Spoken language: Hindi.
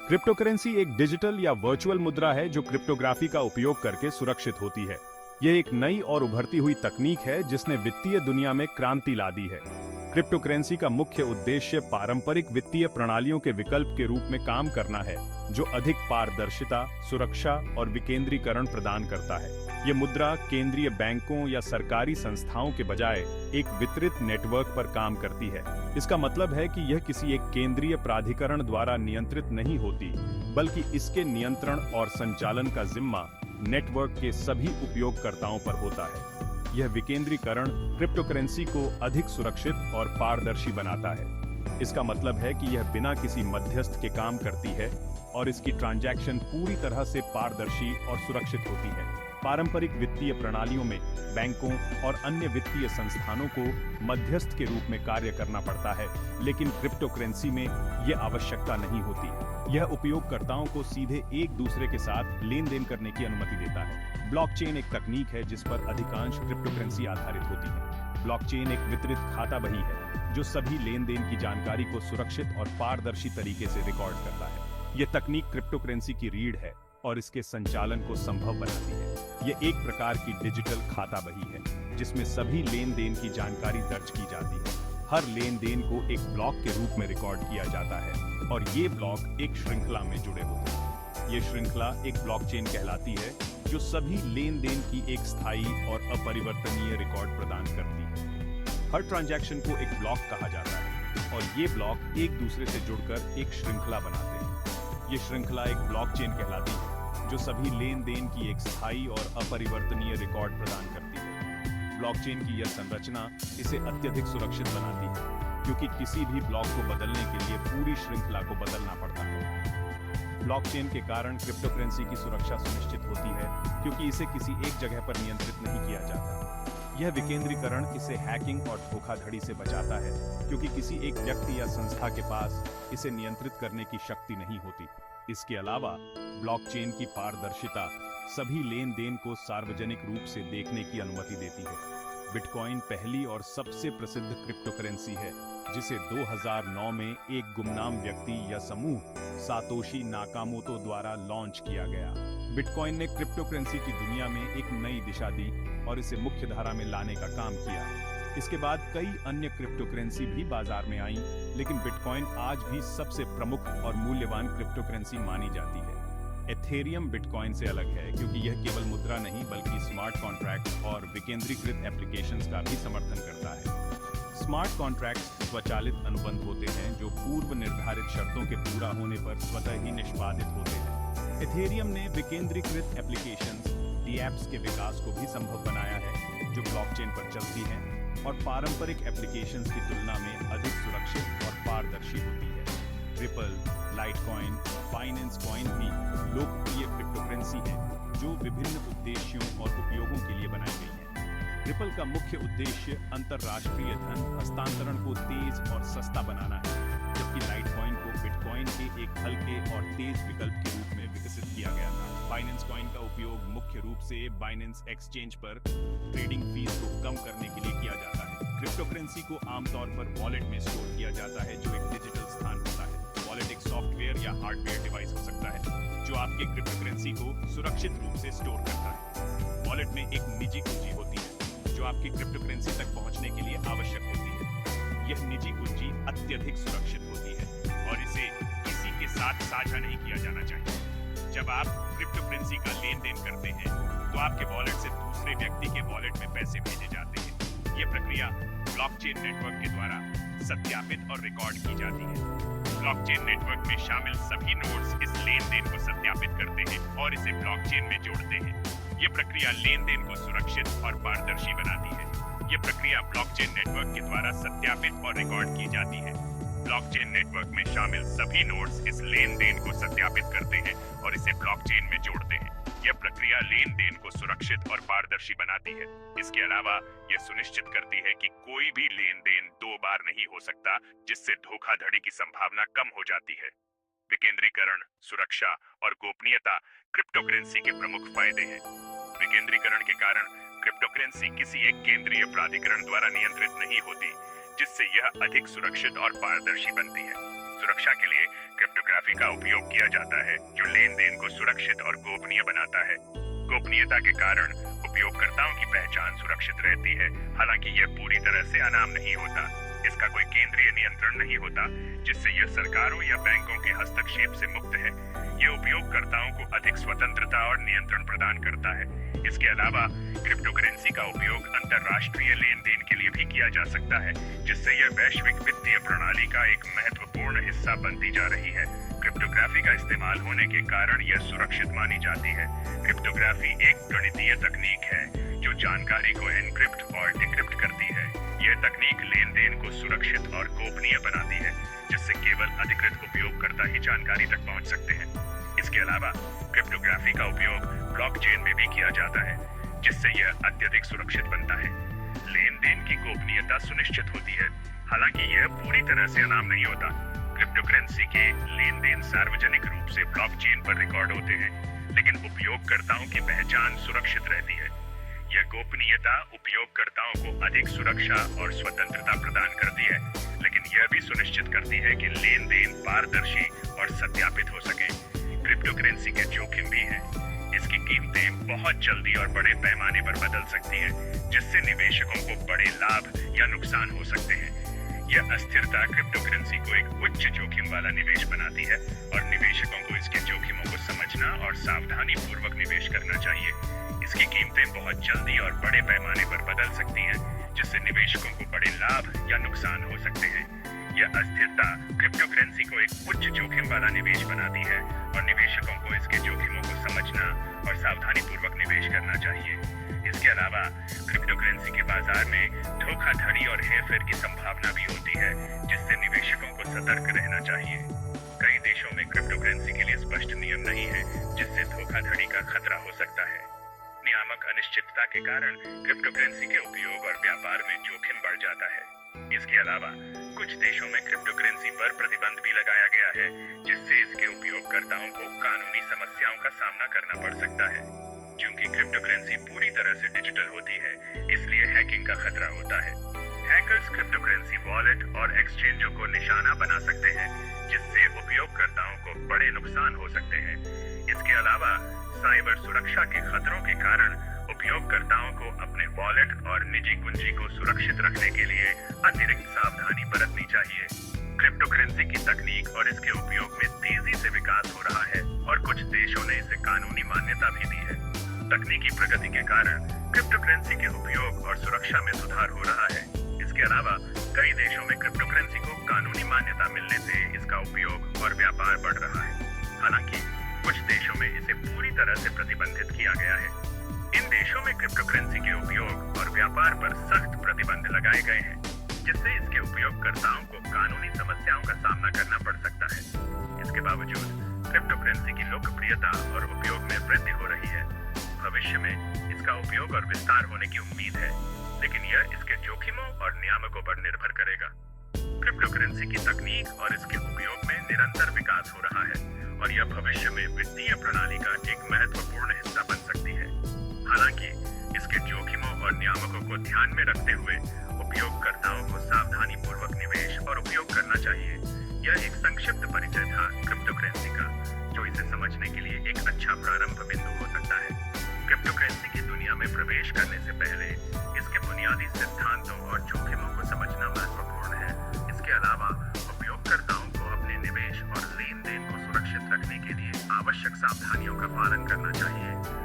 क्रिप्टोकरेंसी एक डिजिटल या वर्चुअल मुद्रा है जो क्रिप्टोग्राफी का उपयोग करके सुरक्षित होती है। यह एक नई और उभरती हुई तकनीक है जिसने वित्तीय दुनिया में क्रांति ला दी है। क्रिप्टोकरेंसी का मुख्य उद्देश्य पारंपरिक वित्तीय प्रणालियों के विकल्प के रूप में काम करना है, जो अधिक पारदर्शिता, सुरक्षा और विकेंद्रीकरण प्रदान करता है। ये मुद्रा केंद्रीय बैंकों या सरकारी संस्थाओं के बजाय एक वितरित नेटवर्क पर काम करती है। इसका मतलब है कि यह किसी एक केंद्रीय प्राधिकरण द्वारा नियंत्रित नहीं होती, बल्कि इसके नियंत्रण और संचालन का जिम्मा नेटवर्क के सभी उपयोगकर्ताओं पर होता है। यह विकेंद्रीकरण क्रिप्टोकरेंसी को अधिक सुरक्षित और पारदर्शी बनाता है। इसका मतलब है कि यह बिना किसी मध्यस्थ के काम करती है और इसकी ट्रांजैक्शन पूरी तरह से पारदर्शी और सुरक्षित होती है। पारंपरिक वित्तीय प्रणालियों में बैंकों और अन्य वित्तीय संस्थानों को मध्यस्थ के रूप में कार्य करना पड़ता है, लेकिन क्रिप्टोकरेंसी में यह आवश्यकता नहीं होती। यह उपयोगकर्ताओं को सीधे एक दूसरे के साथ लेन देन करने की अनुमति देता है। ब्लॉकचेन एक तकनीक है जिस पर अधिकांश क्रिप्टोकरेंसी आधारित होती है। ब्लॉकचेन एक वितरित खाता बही है जो सभी लेन देन की जानकारी को सुरक्षित और पारदर्शी तरीके से रिकॉर्ड करता है। यह तकनीक क्रिप्टोकरेंसी की रीढ़ है और इसके संचालन को संभव बनाती है। यह एक प्रकार की डिजिटल खाता बही है जिसमें सभी लेन देन की जानकारी दर्ज की जाती है। हर लेन देन को एक ब्लॉक के रूप में रिकॉर्ड किया जाता है और ये ब्लॉक एक श्रृंखला में जुड़े होते हैं। ये श्रृंखला एक ब्लॉकचेन कहलाती है जो सभी लेन देन की एक स्थायी और अपरिवर्तनीय रिकॉर्ड प्रदान करती है। हर ट्रांजैक्शन को एक ब्लॉक कहा जाता है और ये ब्लॉक एक दूसरे से जुड़कर एक श्रृंखला बनाते हैं। ये श्रृंखला एक ब्लॉकचेन कहलाती है जो सभी लेन देन की एक स्थायी और अपरिवर्तनीय रिकॉर्ड प्रदान करती है। ब्लॉकचेन की यह संरचना इसे अत्यधिक सुरक्षित बनाती है, क्योंकि किसी भी ब्लॉक को बदलने के लिए पूरी श्रृंखला को बदलना पड़ता है। ब्लॉकचेन के कारण क्रिप्टोकरेंसी की सुरक्षा सुनिश्चित होती है, क्योंकि इसे किसी एक जगह पर नियंत्रित नहीं किया जाता। यह विकेंद्रीकरण इसे हैकिंग और धोखाधड़ी से बचाता है, क्योंकि किसी एक व्यक्ति या संस्था के पास इसे नियंत्रित करने की शक्ति नहीं होती। इसके अलावा ब्लॉकचेन की पारदर्शिता सभी लेन देन को सार्वजनिक रूप से देखने की अनुमति देती है। बिटकॉइन पहली और सबसे प्रसिद्ध क्रिप्टोकरेंसी है, जिसे 2009 में एक गुमनाम व्यक्ति या समूह सातोशी नाकामोटो द्वारा लॉन्च किया गया। बिटकॉइन ने क्रिप्टोकरेंसी की दुनिया में एक नई दिशा दी और इसे मुख्य धारा में लाने का काम किया। इसके बाद कई अन्य क्रिप्टोकरेंसी भी बाजार में आईं, लेकिन बिटकॉइन आज भी सबसे प्रमुख और मूल्यवान क्रिप्टोकरेंसी मानी जाती है। एथेरियम बिटकॉइन से अलग है, क्योंकि यह केवल मुद्रा नहीं बल्कि स्मार्ट कॉन्ट्रैक्ट और विकेंद्रीकृत एप्लीकेशंस का भी समर्थन करता है। स्मार्ट कॉन्ट्रैक्ट्स स्वचालित अनुबंध होते हैं जो पूर्व निर्धारित शर्तों के पूरा होने पर स्वतः ही निष्पादित होते हैं। एथेरियम ने विकेंद्रीकृत एप्लीकेशंस, डीएप्स के विकास को भी संभव बनाया है, जो ब्लॉकचेन पर चलती हैं और पारंपरिक एप्लीकेशंस की तुलना में अधिक सुरक्षित और पारदर्शी होती है। रिपल, लाइटकॉइन, बाइनेंस कॉइन भी लोकप्रिय क्रिप्टोकरेंसी हैं, जो विभिन्न उद्देश्यों और उपयोगों के लिए बनाई गई हैं। रिपल का मुख्य उद्देश्य अंतरराष्ट्रीय धन हस्तांतरण को तेज और सस्ता बनाना है, जबकि लाइटकॉइन को बिटकॉइन के एक हल्के और तेज विकल्प के रूप में विकसित किया गया था। बाइनेंस कॉइन का उपयोग मुख्य रूप से बाइनेंस एक्सचेंज पर ट्रेडिंग फीस को कम करने के लिए किया जाता है। क्रिप्टोकरेंसी को आमतौर पर वॉलेट में स्टोर किया जाता है, जो एक डिजिटल स्थान होता है। वॉलेट एक सॉफ्टवेयर या हार्डवेयर डिवाइस हो सकता है जो आपके क्रिप्टोकरेंसी को सुरक्षित रूप से स्टोर करता है। वॉलेट में एक निजी कुंजी होती है जो आपकी क्रिप्टोकरेंसी तक पहुंचने के लिए आवश्यक होती है। यह निजी कुंजी अत्यधिक सुरक्षित होती है और इसे किसी के साथ साझा नहीं किया जाना चाहिए। जब आप क्रिप्टोकरेंसी का लेन देन करते हैं तो आपके वॉलेट से दूसरे व्यक्ति के वॉलेट में पैसे भेजे जाते हैं। यह प्रक्रिया ब्लॉकचेन नेटवर्क के द्वारा सत्यापित और रिकॉर्ड की जाती है। ब्लॉकचेन नेटवर्क में शामिल सभी नोड्स इस लेन देन को सत्यापित करते हैं और इसे ब्लॉकचेन में जोड़ते हैं। यह प्रक्रिया लेन देन को सुरक्षित और पारदर्शी बनाती है। यह प्रक्रिया ब्लॉकचेन नेटवर्क के द्वारा सत्यापित और रिकॉर्ड की जाती है। ब्लॉकचेन नेटवर्क में शामिल सभी नोड्स इस लेन देन को सत्यापित करते हैं और इसे ब्लॉकचेन में जोड़ते हैं। यह प्रक्रिया लेन देन को सुरक्षित और पारदर्शी बनाती है। इसके अलावा यह सुनिश्चित करती है कि कोई भी लेन देन दो बार नहीं हो सकता, जिससे धोखाधड़ी की संभावना कम हो जाती है। विकेंद्रीकरण, सुरक्षा और गोपनीयता क्रिप्टोकरेंसी के प्रमुख फायदे हैं। विकेंद्रीकरण के कारण क्रिप्टोकरेंसी किसी एक केंद्रीय प्राधिकरण द्वारा नियंत्रित नहीं होती, जिससे यह अधिक सुरक्षित और पारदर्शी बनती है। सुरक्षा के लिए क्रिप्टोग्राफी का उपयोग किया जाता है, जो लेन देन को सुरक्षित और गोपनीय बनाता है। गोपनीयता के कारण उपयोगकर्ताओं की पहचान सुरक्षित रहती है, हालांकि यह पूरी तरह से अनाम नहीं होता। इसका कोई केंद्रीय नियंत्रण नहीं होता, जिससे यह सरकारों या बैंकों के हस्तक्षेप से मुक्त है। यह उपयोगकर्ताओं को अधिक स्वतंत्रता और नियंत्रण प्रदान करता है। इसके अलावा क्रिप्टोकरेंसी का उपयोग अंतर्राष्ट्रीय लेन देन के लिए भी किया जा सकता है, जिससे यह वैश्विक वित्तीय प्रणाली का एक महत्वपूर्ण हिस्सा बनती जा रही है। क्रिप्टोग्राफी का इस्तेमाल होने के कारण यह सुरक्षित मानी जाती है। क्रिप्टोग्राफी एक गणितीय तकनीक है जो जानकारी को एनक्रिप्ट और डिक्रिप्ट करती है। यह तकनीक लेन देन को सुरक्षित और गोपनीय बनाती है, जिससे केवल अधिकृत उपयोगकर्ता ही जानकारी तक पहुंच सकते हैं। इसके अलावा क्रिप्टोग्राफी का उपयोग ब्लॉकचेन में भी किया जाता है, जिससे यह अत्यधिक सुरक्षित बनता है। लेन देन की गोपनीयता सुनिश्चित होती है, हालांकि यह पूरी तरह से अनाम नहीं होता। क्रिप्टोकरेंसी के लेन देन सार्वजनिक रूप से ब्लॉकचेन पर रिकॉर्ड होते हैं, लेकिन उपयोगकर्ताओं की पहचान सुरक्षित रहती है। यह गोपनीयता उपयोगकर्ताओं को अधिक सुरक्षा और स्वतंत्रता प्रदान करती है, लेकिन यह भी सुनिश्चित करती है कि लेन देन पारदर्शी और सत्यापित हो सके। क्रिप्टोकरेंसी के जोखिम भी हैं। इसकी कीमतें बहुत जल्दी और बड़े पैमाने पर बदल सकती हैं, जिससे निवेशकों को बड़े लाभ या नुकसान हो सकते हैं। यह अस्थिरता क्रिप्टोकरेंसी को एक उच्च जोखिम वाला निवेश बनाती है और निवेशकों को इसके जोखिमों को समझना और सावधानी पूर्वक निवेश करना चाहिए। इसकी कीमतें बहुत जल्दी और बड़े पैमाने पर बदल सकती हैं, जिससे निवेशकों को बड़े लाभ या नुकसान हो सकते हैं। यह अस्थिरता क्रिप्टोकरेंसी को एक उच्च जोखिम वाला निवेश बनाती है और निवेशकों को इसके जोखिमों को समझना और सावधानी पूर्वक निवेश करना चाहिए। इसके अलावा क्रिप्टोकरेंसी के बाजार में धोखाधड़ी और हेरफेर की संभावना भी होती है, जिससे निवेशकों को सतर्क रहना चाहिए। कई देशों में क्रिप्टोकरेंसी के लिए स्पष्ट नियम नहीं है, जिससे धोखाधड़ी का खतरा हो सकता है। नियामक अनिश्चितता के कारण क्रिप्टोकरेंसी के उपयोग और व्यापार में जोखिम बढ़ जाता है। इसके अलावा कुछ देशों में क्रिप्टोकरेंसी पर प्रतिबंध भी लगाया गया है, जिससे इसके उपयोगकर्ताओं को कानूनी समस्याओं का सामना करना पड़ सकता है। क्योंकि क्रिप्टोकरेंसी पूरी तरह से डिजिटल होती है, इसलिए हैकिंग का खतरा होता है। हैकर्स क्रिप्टोकरेंसी वॉलेट और एक्सचेंजों को निशाना बना सकते हैं, जिससे उपयोगकर्ताओं को बड़े नुकसान हो सकते हैं। इसके अलावा साइबर सुरक्षा के खतरों के कारण उपयोगकर्ताओं को अपने वॉलेट और निजी कुंजी को सुरक्षित रखने के लिए अतिरिक्त सावधानी बरतनी चाहिए। क्रिप्टोकरेंसी की तकनीक और इसके उपयोग में तेजी से विकास हो रहा है और कुछ देशों ने इसे कानूनी मान्यता भी दी है। तकनीकी प्रगति के कारण क्रिप्टोकरेंसी के उपयोग और सुरक्षा में सुधार हो रहा है। इसके अलावा कई देशों में क्रिप्टोकरेंसी को कानूनी मान्यता मिलने से इसका उपयोग और व्यापार बढ़ रहा है। हालांकि कुछ देशों में इसे पूरी तरह से प्रतिबंधित किया गया है। इन देशों में क्रिप्टोकरेंसी के उपयोग और व्यापार पर सख्त प्रतिबंध लगाए गए हैं, जिससे इसके उपयोगकर्ताओं को कानूनी समस्याओं का सामना करना पड़ सकता है। इसके बावजूद क्रिप्टोकरेंसी की लोकप्रियता और उपयोग में वृद्धि हो रही है। भविष्य में इसका उपयोग और विस्तार होने की उम्मीद है, लेकिन यह इसके जोखिमों और नियामकों पर निर्भर करेगा। क्रिप्टोकरेंसी की तकनीक और इसके उपयोग में निरंतर विकास हो रहा है और यह भविष्य में वित्तीय प्रणाली का एक महत्वपूर्ण हिस्सा बन सकती है। हालांकि इसके जोखिमों और नियामकों को ध्यान में रखते हुए उपयोगकर्ताओं को सावधानी पूर्वक निवेश और उपयोग करना चाहिए। यह एक संक्षिप्त परिचय था क्रिप्टोकरेंसी का, जो इसे समझने के लिए एक अच्छा प्रारंभ बिंदु हो सकता है। क्रिप्टोकरेंसी की दुनिया में प्रवेश करने से पहले इसके बुनियादी सिद्धांतों और जोखिमों को समझना महत्वपूर्ण है। इसके अलावा उपयोगकर्ताओं को अपने निवेश और लेन देन को सुरक्षित रखने के लिए आवश्यक सावधानियों का पालन करना चाहिए।